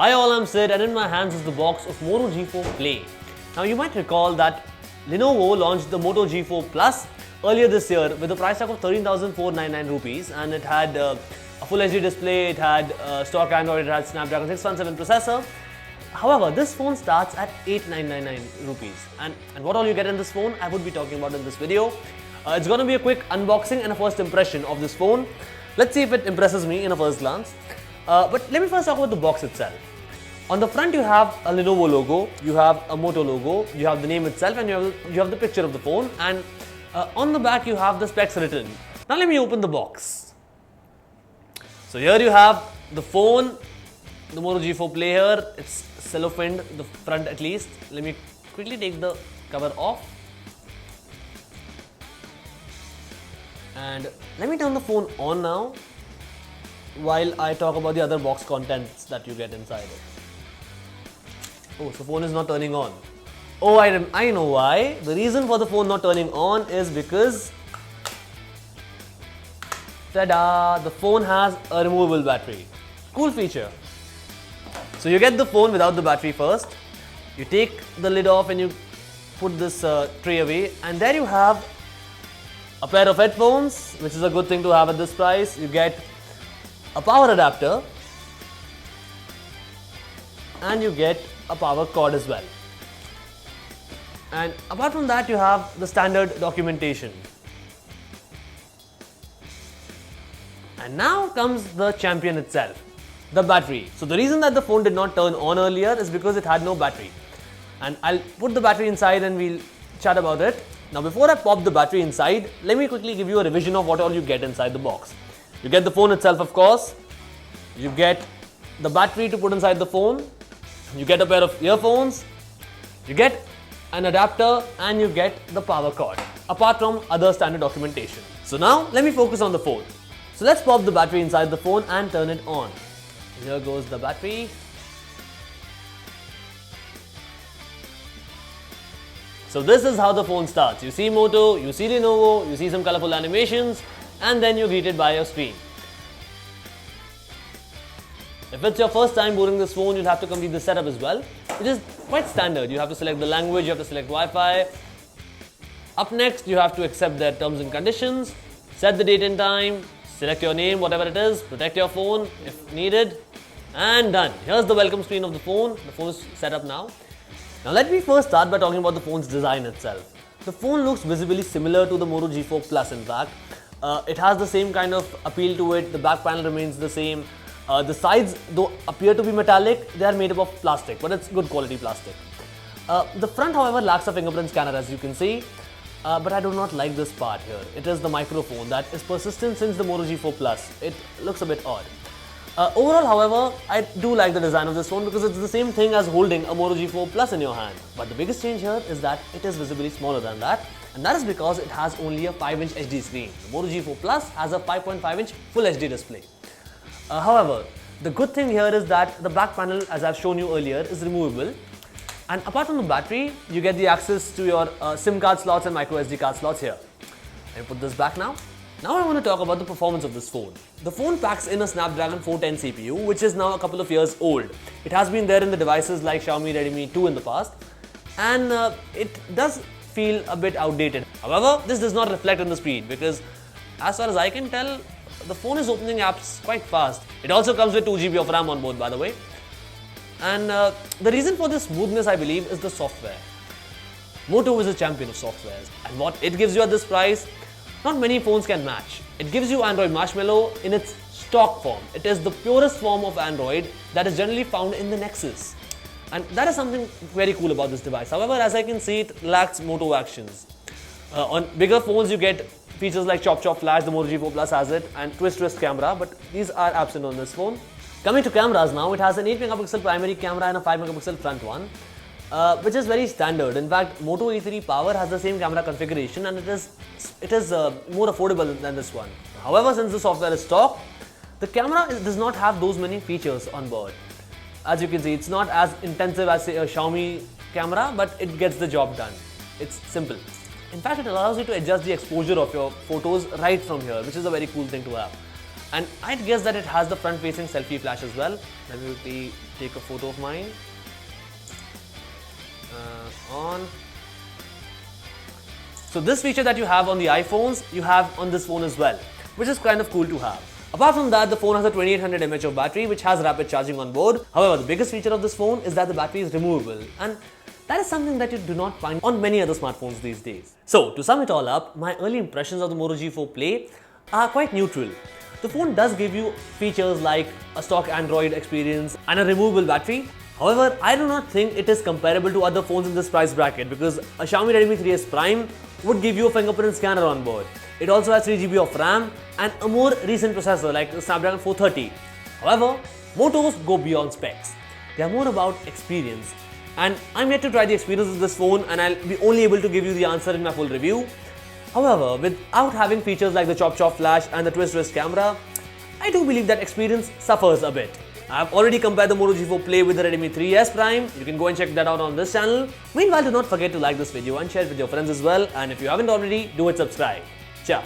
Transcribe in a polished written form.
Hi all, I'm Sid and in my hands is the box of Moto G4 Play. Now you might recall that Lenovo launched the Moto G4 Plus earlier this year with a price tag of 13,499 rupees, and it had a full HD display, it had stock Android, it had Snapdragon 617 processor. However, this phone starts at 8,999 rupees, and what all you get in this phone I would be talking about in this video. It's going to be a quick unboxing and a first impression of this phone. Let's see if it impresses me in a first glance. But let me first talk about the box itself. On the front you have a Lenovo logo, you have a Moto logo, you have the name itself, and you have the picture of the phone, and on the back you have the specs written. Now let me open the box. So here you have the phone, the Moto G4 Play here. It's cellophane, the front at least. Let me quickly take the cover off. And let me turn the phone on now while I talk about the other box contents that you get inside it. Oh, so phone is not turning on. Oh, I know why. The reason for the phone not turning on is because tada, the phone has a removable battery. Cool feature. So you get the phone without the battery first. You take the lid off and you put this tray away, and there you have a pair of headphones, which is a good thing to have at this price. You get a power adapter and you get a power cord as well. And apart from that, you have the standard documentation. And now comes the champion itself, the battery. So the reason that the phone did not turn on earlier is because it had no battery. And I'll put the battery inside and we'll chat about it. Now before I pop the battery inside, let me quickly give you a revision of what all you get inside the box. You get the phone itself, of course. You get the battery to put inside the phone. You get a pair of earphones. You get an adapter and you get the power cord, apart from other standard documentation. So now let me focus on the phone. So let's pop the battery inside the phone and turn it on. Here goes the battery. So this is how the phone starts. You see Moto, you see Lenovo, you see some colorful animations, and then you're greeted by your screen. If it's your first time booting this phone, you'll have to complete the setup as well, which is quite standard. You have to select the language, you have to select Wi-Fi. Up next, you have to accept their terms and conditions, set the date and time, select your name, whatever it is, protect your phone if needed, and done. Here's the welcome screen of the phone. The phone is set up now. Now let me first start by talking about the phone's design itself. The phone looks visibly similar to the Moto G4 Plus in fact. It has the same kind of appeal to it, the back panel remains the same. The sides though appear to be metallic, they are made up of plastic, but it's good quality plastic. The front however lacks a fingerprint scanner as you can see, but I do not like this part here. It is the microphone that is persistent since the Moto G4 Plus. It looks a bit odd. Overall, however, I do like the design of this phone because it's the same thing as holding a Moto G4 Plus in your hand. But the biggest change here is that it is visibly smaller than that, and that is because it has only a 5-inch HD screen. The Moto G4 Plus has a 5.5-inch Full HD display. However, the good thing here is that the back panel, as I've shown you earlier, is removable. And apart from the battery, you get the access to your SIM card slots and micro SD card slots here. Let me put this back now. Now I want to talk about the performance of this phone. The phone packs in a Snapdragon 410 CPU, which is now a couple of years old. It has been there in the devices like Xiaomi Redmi 2 in the past, and it does feel a bit outdated. However, this does not reflect on the speed because as far as I can tell, the phone is opening apps quite fast. It also comes with 2 GB of RAM on board, by the way. And the reason for this smoothness, I believe, is the software. Moto is a champion of softwares, and what it gives you at this price, not many phones can match. It gives you Android Marshmallow in its stock form. It is the purest form of Android that is generally found in the Nexus. And that is something very cool about this device. However, as I can see, it lacks Moto actions. On bigger phones, you get features like Chop Chop Flash, the Moto G4 Plus has it, and Twist camera, but these are absent on this phone. Coming to cameras now, it has an 8 megapixel primary camera and a 5 megapixel front one, which is very standard. In fact, Moto E3 Power has the same camera configuration and it is more affordable than this one. However, since the software is stock, the camera does not have those many features on board. As you can see, it's not as intensive as say a Xiaomi camera, but it gets the job done. It's simple. In fact, it allows you to adjust the exposure of your photos right from here, which is a very cool thing to have. And I'd guess that it has the front-facing selfie flash as well. Let me quickly take a photo of mine. On. So this feature that you have on the iPhones, you have on this phone as well, which is kind of cool to have. Apart from that, the phone has a 2800 mAh of battery, which has rapid charging on board. However, the biggest feature of this phone is that the battery is removable, and that is something that you do not find on many other smartphones these days. So, to sum it all up, my early impressions of the Moto G4 Play are quite neutral. The phone does give you features like a stock Android experience and a removable battery. However, I do not think it is comparable to other phones in this price bracket, because a Xiaomi Redmi 3S Prime would give you a fingerprint scanner on board. It also has 3GB of RAM and a more recent processor like the Snapdragon 430. However, Motos go beyond specs. They are more about experience. And I'm yet to try the experience of this phone, and I'll be only able to give you the answer in my full review. However, without having features like the chop flash and the twist camera, I do believe that experience suffers a bit. I've already compared the Moto G4 Play with the Redmi 3S Prime. You can go and check that out on this channel. Meanwhile, do not forget to like this video and share it with your friends as well. And if you haven't already, do hit subscribe. Ciao.